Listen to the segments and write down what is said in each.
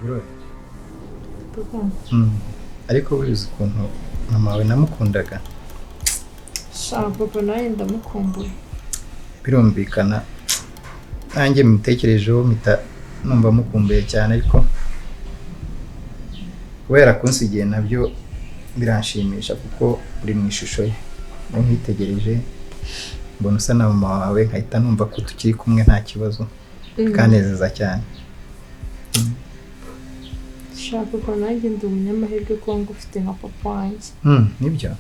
bro. Papa. Ariko wize ukuntu mama wawe namukundaga. Papa nawe ndamukumbuye. Birumvikana nanjye mitekerejeho mpita numva mukumbuye cyane, ariko kubera kunsigiye nabyo biranshimisha kuko uri mu ishusho ye. Nkwitegereje mbona usa na mama wawe, nkahita numva ko tukiri kumwe nta kibazo, kanezeza cyane. Papa nanjye ndi umunyamahirwe ko ngufite nka papa wanjye. Nibyo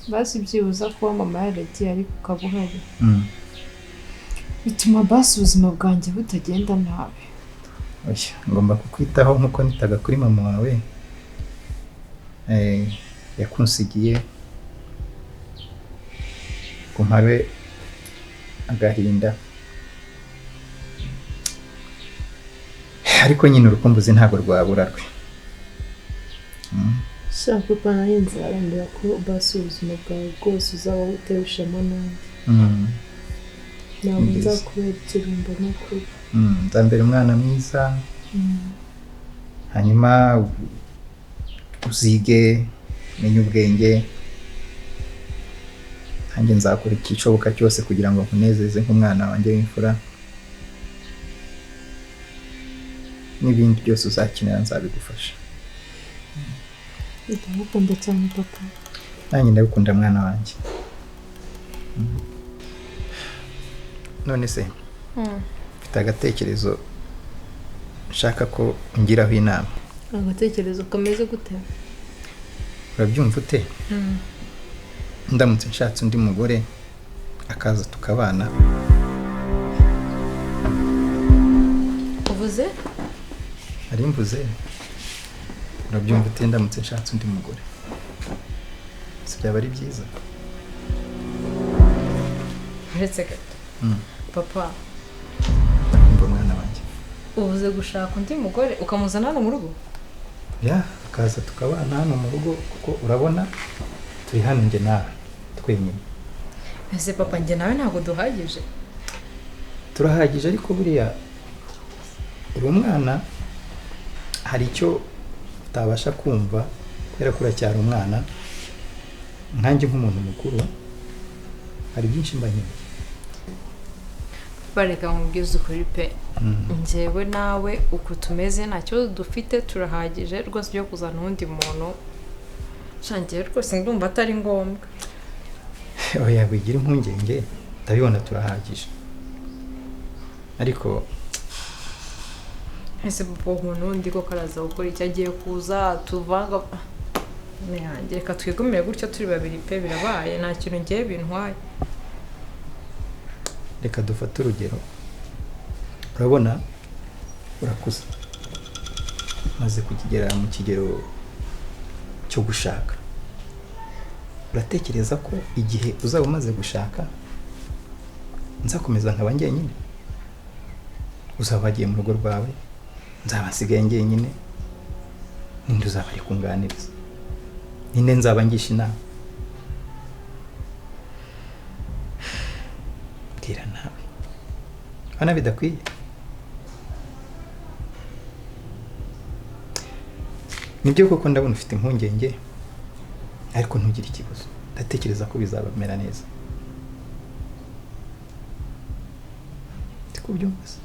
basi byibuza kuba mama yaragiye ariko ukaba uhari bituma basi ubuzima bwanjye butagenda nabi. ngomba kukwitaho nkuko nitaga kuri mama wawe. Yakunsigiye kumpabe agahinda, ariko nyine urukumbuzi ntabwo rwabura rwe. Papa nanjye nzaharanira ko basi ubuzima bwawe bwose uzaba utewe ishema nanjye. ntabwo nzakubera ikirumbo n'ukuri. nzambera umwana mwiza, hanyuma uzige menye ubwenge, nanjye nzakora igishoboka cyose kugira ngo nkunezeze nk'umwana wanjye w'imfura, n'ibindi byose uzakenera nzabigufasha. ndagukunda cyane papa. nanjye ndabikunda mwana wanjye. none se mfite agatekerezo nshaka ko ungiraho inama. agatekerezo kameze gute? urabyumva ute ndamutse nshatse undi mugore akaza tukabana? uvuze? ari mvuze. urabyumva ute ndamutse nshatse undi mugore? si byaba ari byiza? uretse gato papa, umva mwana wanjye, uvuze gushaka undi mugore ukamuzana hano mu rugo? akaza tukabana hano mu rugo, kuko urabona turi hano njye nawe twenyine. ese papa njye nawe ntabwo duhagije? turahagije, ariko buriya uri umwana, hari icyo utabasha kumva kubera ko uracyari umwana. nkanjye nk'umuntu mukuru hari byinshi mba nkeneye. bareka nkubwize ukuri pe, njyewe nawe uko tumeze nta kibazo dufite, turahagije rwose byo kuzana undi muntu. shangiye rwose ndumva atari ngombwa. oya wigira impungenge, ndabibona turahagije. ariko ese papa umuntu undi ko karaza gukora icyo agiye kuza tuvanga yanjye, reka twigumire gutyo turi babiri pe, birabaye nta kintu ngiye bintwaye. reka dufate urugero. urabona urakuze, maze kugera mu kigero cyo gushaka. uratekereza ko igihe uzaba umaze gushaka nzakomeza nkaba njyenyine? uzaba wagiye mu rugo rwawe, nzaba nsigaye njyenyine. ninde uzaba ari kunganiriza? ninde nzaba ngisha inama? bwira nawe, hano bidakwiye. nibyo koko ndabona ufite impungenge, ariko ntugire ikibazo, ndatekereza ko bizabamera neza. ndikubyumva se?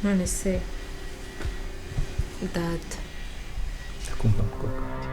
none se data, ndakumva mukobwa wanjye.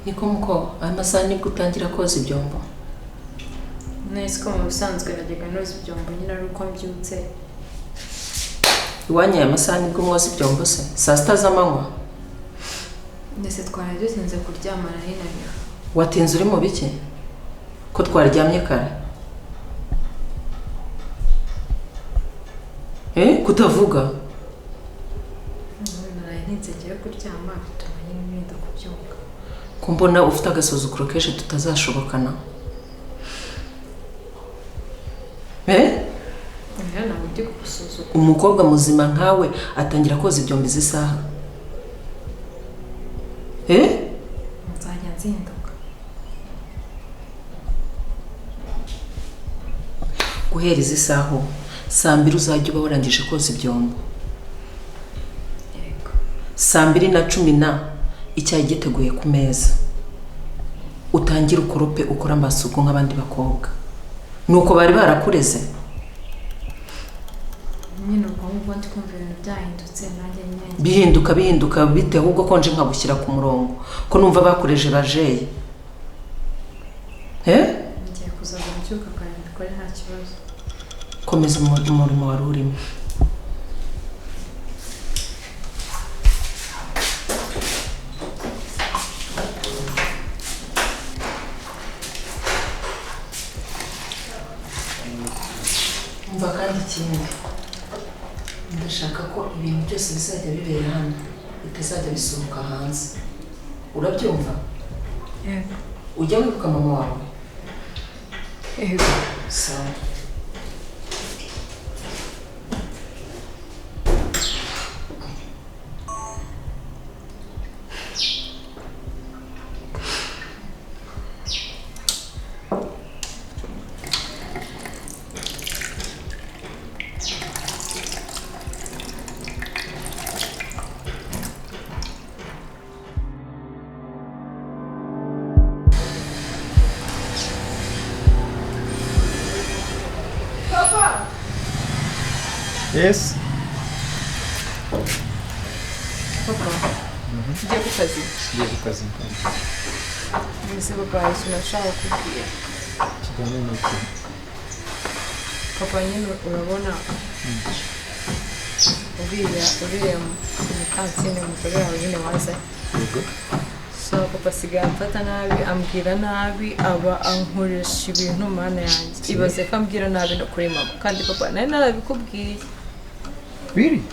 niko muko aya masaha nibwo utangira koza ibyombo? nese ko mu bisanzwe najyaga noza ibyombo nyine ari uko mbyutse. Iwanyu aya masaha nibwo mwoza ibyombo se? Saa sita z'amanywa? Ndetse twari dutinze kuryama nahinanira. Watinze uri mu biki? Ko twaryamye kare? Kutavuga? Narahinze ngiye kuryama bituma nyine nenda kubyuka. Ko mbona ufite agasuzuguro kenshi tutazashobokana. Ntabwo ndi kugusuzugura. Umukobwa muzima nkawe atangira koza ibyombo izi saha? Nzajya nzinduka. Guhera izi saha saa 2 uzajya uba warangije koza ibyombo. Yego. Saa 2:10 icyayi giteguye ku meza. Utangira ukorope ukora amasuku nk'abandi bakobwa. Nuko bari barakureze? Nyine ubwo ndi kumva ibintu byahindutse nanjye nyine. Bihinduka bite ahubwo konje nkagushyira ku murongo ko numva bakureje bajeye. Ngiye kuzaza mbyuka kandi mbikore nta kibazo. Komeza umurimo wari urimo. Umva kandi ikindi, ndashaka ko ibintu byose bizajya bibera hano bitazajya bisohoka hanze. Urabyumva? Yego. Ujya wibuka mama wawe? Yego. Sawa. Yes. Papa. Ngiye ku kazi. Ngiye ku kazi. Mbese papa ikintu nashaka kubwira. Kijyanye n'iki? Papa nyine urabona uriya mu kantine umugore wawe nyine waza. Yego. So papa asigaye amfata nabi, ambwira nabi, aba ankoresha ibintu mana yanjye. Ibaze ko ambwira nabi no kuri mama kandi papa nari narabikubwiye. Really?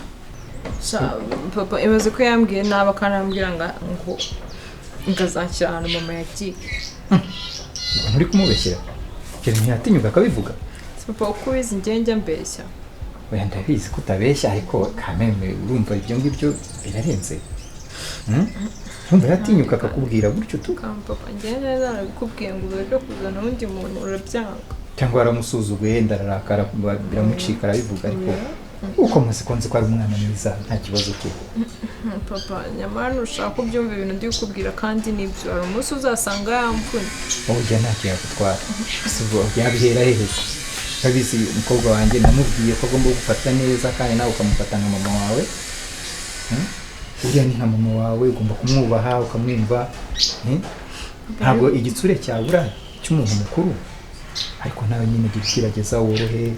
Papa ibaze ko yambwiye nabi akanambwira ngo ngazakira ahantu mama yagiye. Nturi kumubeshyira? Kera ntiyatinyuka akabivuga? Papa uko ubizi njye mbeshya. Oya ndabizi ko utabeshya ariko kameme urumva ibyo ngibyo birarenze. Urumva yatinyuka akakubwira gutyo tu? Papa njye narabikubwiye ngo ureke kuzana undi muntu urabyanga. Cyangwa waramusuzuguye ndararakara biramucika arabivuga ariko uko muzi konzi ko ari umwana mwiza nta kibazo cye. Papa nyamara nushaka kubyumva ibintu ndi kukubwira kandi nibyo hari umunsi uzasanga yamvunye. Ujya ntacyo yakutwara. Sibwo yabihera hehe? Kabizi umukobwa wanjye namubwiye ko agomba gufata neza kandi nawe ukamufata nka mama wawe. Uriya ni nka mama wawe ugomba kumwubaha ukamwumva. Ntabwo igitsure cyabura cy'umuntu mukuru. Ariko nawe nyine gikirageza worohe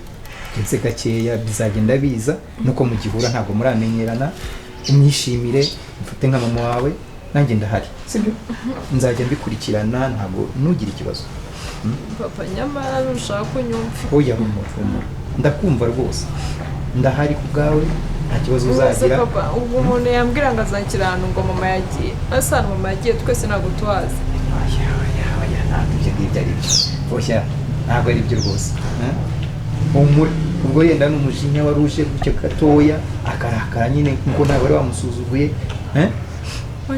genze gakeya bizagenda biza nuko mu gihura ntabwo muramenyerana umwishimire mfate nka mama wawe nanjye ndahari sibyo nzajya mbikurikirana ntabwo nugira ikibazo. Papa nyamara nushaka kunyumva. Oya umufumo ndakumva rwose ndahari ku bwawe nta kibazo uzagira. Papa ubwo umuntu yambwira ngo azakira ahantu ngo mama yagiye asana mama yagiye twese ntabwo tuhazi. Oya ntabwo ibyo ngibyo ari byo. Oya ntabwo ari byo rwose. Ubwo yenda n'umujinya waruje gutyo gatoya akarakara nyine nkuko ntabwo ari wamusuzuguye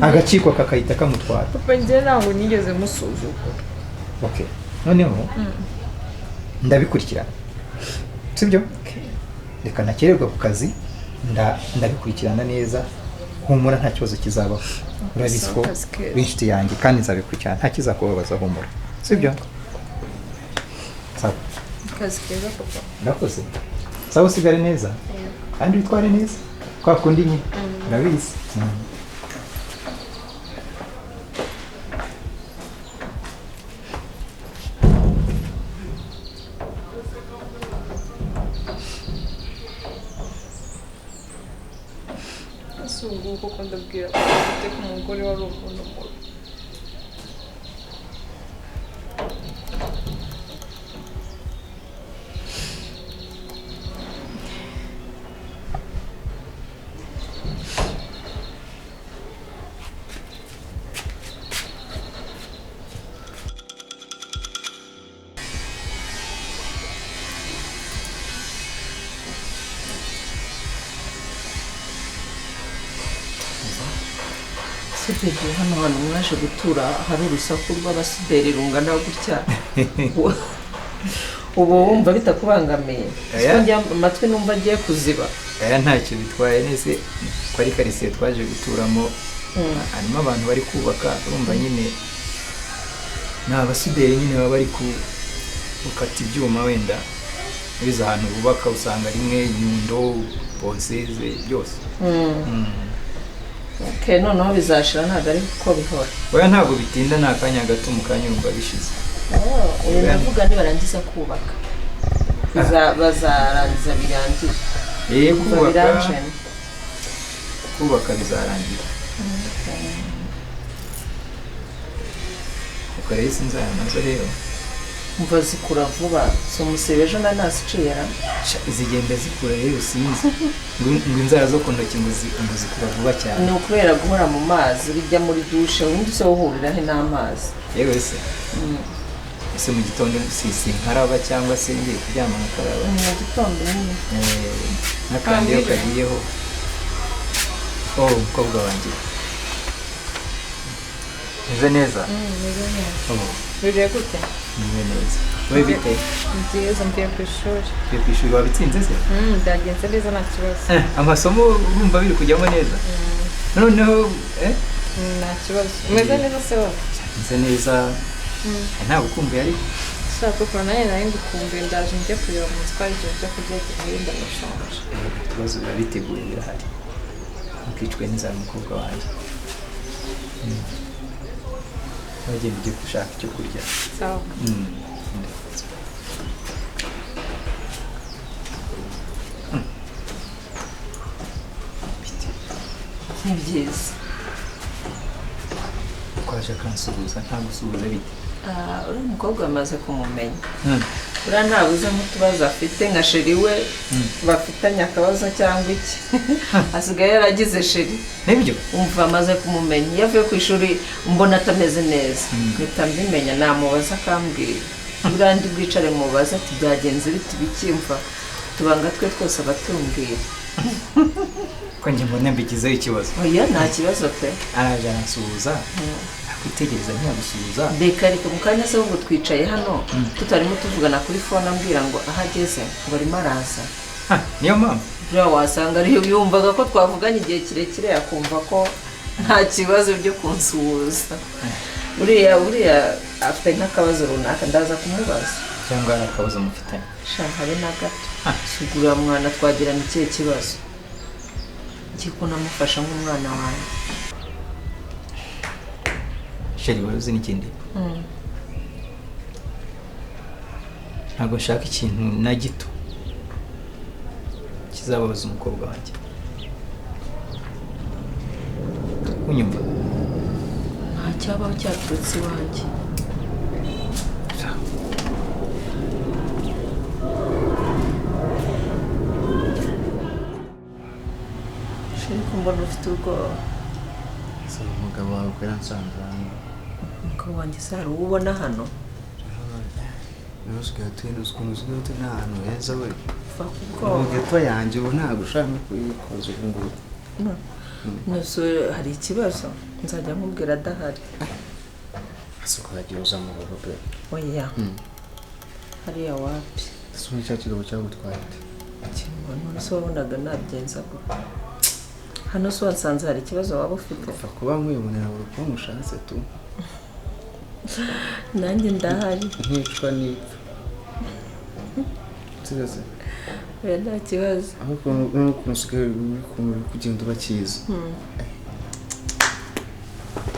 agaciko kakahita kamutwara. Papa njye ntabwo nigeze musuzugura. Okay noneho ndabikurikirana sibyo? Reka nakererwa ku kazi ndabikurikirana neza humura nta kibazo kizabaho. Urabizi ko b'inshuti yanjye kandi nzabikurikirana nta kizakubabaza humura sibyo? Sawa. Kazi keza papa. Nakoze. Sawa usigare neza. Kandi witware neza. Kwa kundi nyine. Urabizi. koko ndabwira ko ufite ku mugore wari umuntu mubi. Sibyo hano hantu mwaje gutura hari urusaku rw'abasuderi rungana gutya. Ubu wumva bitakubangamiye? Siko njya amatwi numva agiye kuziba. Aya ntacyo bitwaye nese ko ari quartier twaje guturamo. Harimo abantu bari kubaka urumva nyine n'abasuderi nyine baba bari gukata ibyuma wenda biza ahantu bubaka usanga rimwe Nyundo Bonseze byose. Okay, noneho bizashira ntabwo ari ko bihora. Oya ntabwo bitinda nta kanya gato mu kanya urumva bishize. Uyu ndavuga nibarangiza kubaka bazarangiza birangiye. Kubaka bizarangira. Uko rero sinzaya nazo rero umva zikura vuba so umusebe ejo nanasicira zigenda zikura rero sinzi ngo inzara zo ku ntoki ngo zikura vuba cyane. Ni ukubera guhora mu mazi bijya muri dushe ubundi se uhurira he n'amazi. Yewe se ese mu gitondo sisi nkaraba cyangwa se ngiye kuryama nkaraba mu gitondo nyine n'akandi yo kagiyeho. Umukobwa wanjye meze neza. Biriye gute? Meze neza. Wowe bite? Nziza mvuye ku ishuri. Mvuye ku ishuri wabitsinze se? Byagenze neza nta kibazo. Amasomo urumva biri kujyamo neza? Noneho nta kibazo. Umeze neza se wowe? Meze neza. Ntabwo ukumbuye ariko? Ushaka ko nawe nari ngukumbuye ndaje njye kureba mu twari cyo kurya kigenda ndashonje. Ikibazo biba biteguye birahari. Mukicwe n'inzara umukobwa wanjye. Wagenda ugiye gushaka icyo kurya. Sawa. ni byiza. Twaje akansuhuza nta gusuhuza bite? Uriya mukobwa bamaze kumumenya. Uriya ntabuze nk'utubazo afite nka sheri we bafitanye akabazo cyangwa iki. Asigaye yaragize sheri. Nibyo? Umva amaze kumumenya. Iyo avuye ku ishuri mbona atameze neza. Mpita mbimenya namubaza akambwira. Uriya ndi bwicare mubaza ati byagenze biti bikimva. Tubanga twe twose abatumbwira. Ko njye mbona mbigizeho ikibazo. Oya nta kibazo pe. Araje aransuhuza. Kwitegereza ntiyagusuhuza. Reka mu kanya se ngo twicaye hano tutarimo tuvugana kuri phone ambwira ngo ahageze ngo arimo araza. Niyo mpamvu bya wasanga ari yumvaga ko twavuganye igihe kirekire yakumva ko nta kibazo byo kunsuhuza. Uriya afite nk'akabazo runaka ndaza kumubaza. Cyangwa ari akabazo mufitanye? Habe na gato. Sugura mwana twagirana ikihe kibazo. Ngiye kunamufasha nk'umwana wanjye. Sheri wari uzi n'ikindi? Ntabwo nshaka ikintu na gito kizababaza umukobwa wanjye. Unyumva? Nta cyabaho cyaturutse iwanjye. Sheri kumbona ufite ubwoba. Umugabo wawe ko yansanze hano. Umugabo wanjye se hari uwo ubona hano? Nusigaye tuzi ukuntu usigaye turi n'ahantu heza we. Va ku bwoba. Geto yanjye ubu ntabwo ushaka no kuyikoza ubu ngubu. Nuso hari ikibazo nzajya nkubwira adahari. Ese ko yagiye uza mu rugo pe? Oya. Hariya wapi? Ese ubu cya kigabo cyagutwaye ate? None se wabonaga nabigenza gute? Hano se wasanze hari ikibazo waba ufite? Upfa kuba nkwibonera buri uko mushatse tu. Nanjye ndahari. Nkicwa n'ipfa. Tuzi. Oya nta kibazo. Ahubwo nuko usigaye kugenda ubakiza.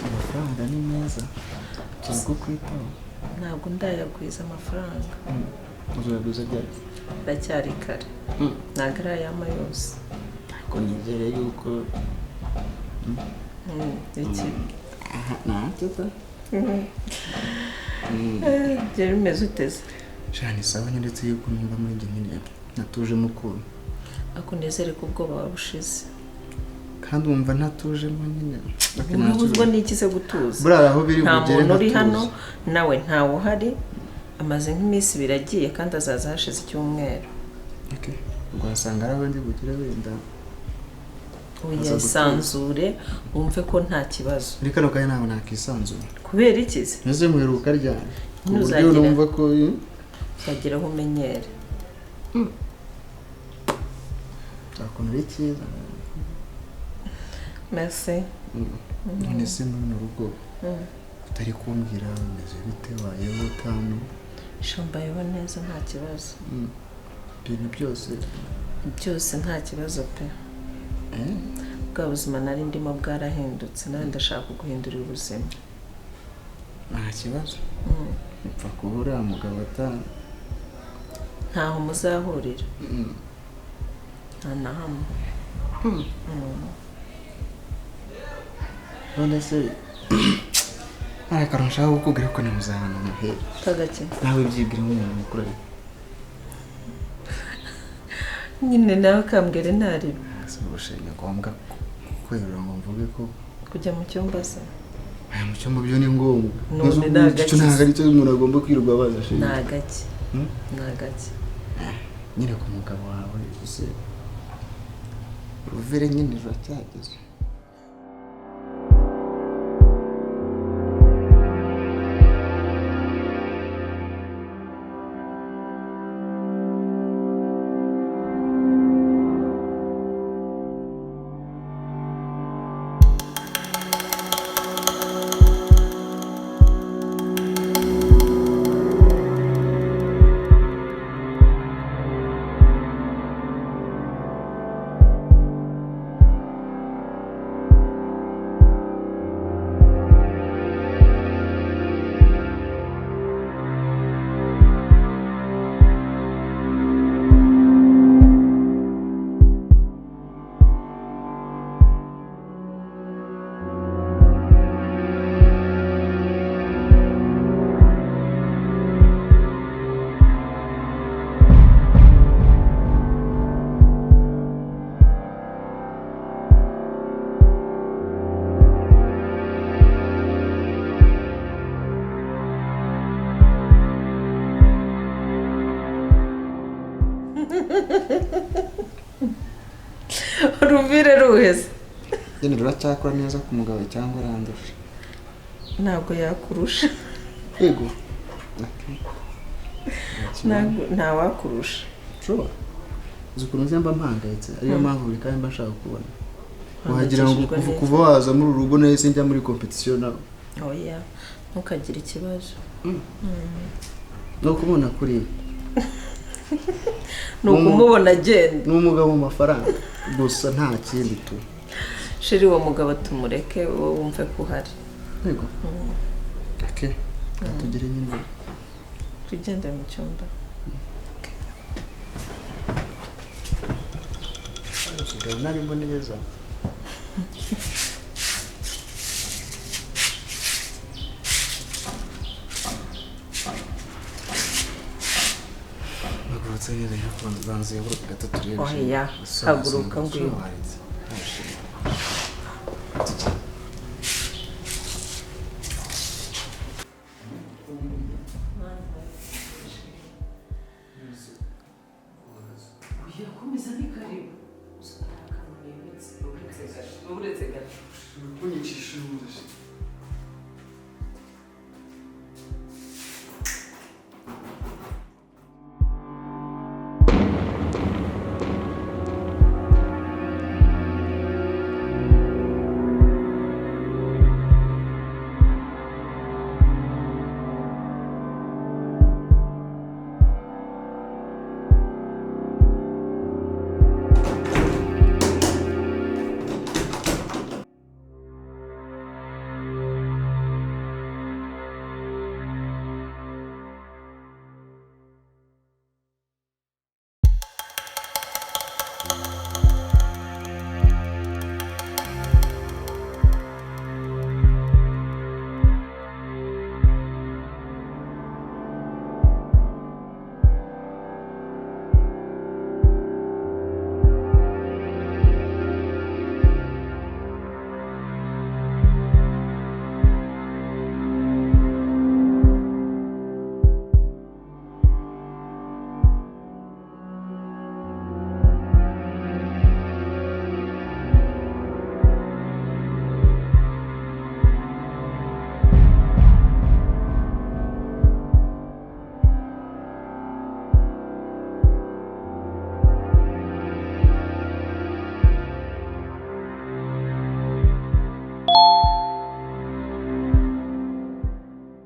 Amafaranga ni meza. Cyangwa kwitaho. Ntabwo ndayagwiza amafaranga. Uzaguza byari? Ndacyari kare. Ntabwo ari ayama yose. Ko nizere yuko iki aha ntacyo ta byari bimeze uteze shani sawa ndetse yuko numva muri njye nyine natuje mukuru ako nezere ko ubwoba wabushize kandi wumva ntatujemo nyine ntubuzwa n'iki se gutuza burara aho biri nta bugere muntu uri hano ntatuze. nawe ntawe uhari amaze nk'iminsi biragiye kandi azaza hashize icyumweru Okay. Rwasanga ari abandi bugire wenda wisanzure wumve ko nta kibazo muri kano kanya ntabwo nakisanzura kubera iki se maze muheruka ryari ku buryo Ntuzagire. numva ko uzagira aho umenyere nzakunira icyiza merci none se muri rugo utari kumbwira bimeze bite wayeho utanu shambayeho neza nta kibazo ibintu byose byose nta kibazo pe bwa buzima nari ndimo bwarahindutse nawe ndashaka guhindurira ubuzima nta kibazo upfa kuba uriya mugabo atanu ntaho muzahurira nta na hamwe none se hari akantu nshaka kukubwira ko nabuze ahantu muhera kagake nawe byibwira nk'umuntu mukuru ariko nyine nawe kambwira ntari si ubushenye ngombwa kwerura ngo mvuge ko kujya mu cyumba se aya mu cyumba byo ni ngombwa None ni agaki icyo ntabwo ari cyo umuntu agomba kwirirwa abaza shenge ni agake ni agake nyine ku mugabo wawe ese ruvere nyine ruracyageze ruvire ruheze nyine ruracyakora neza ku mugabo cyangwa arandusha ntabwo yakurusha yego nta wakurusha ushobora uzi ukuntu nzi mba mpangayitse ariyo mpamvu buri kanya mba nshaka kubona wagira ngo kuva waza muri uru rugo nahise njya muri kompetisiyo nawe oya ntukagire ikibazo no kumubona kuri ni ukumubona agenda ni umugabo mu mafaranga gusa nta kindi tu shiri uwo mugabo tumureke wowe wumve ko uhari yego okay tugire nyine tugende mu cyumba usigaye narimo neza nagurutse neza yakunze banze buri gatatu rero oya haguruka ngwino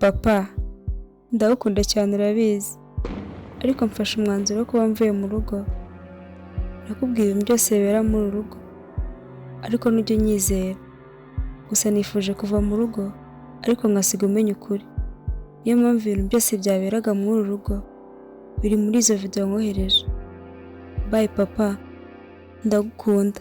papa ndagukunda cyane urabizi ariko mfashe umwanzuro wo kuba mvuye mu rugo nakubwiye ibintu byose bibera muri uru rugo ariko nujya unyizera gusa nifuje kuva mu rugo ariko nkasiga umenya ukuri niyo mpamvu ibintu byose byaberaga muri uru rugo biri muri izo video nkohereje bye papa ndagukunda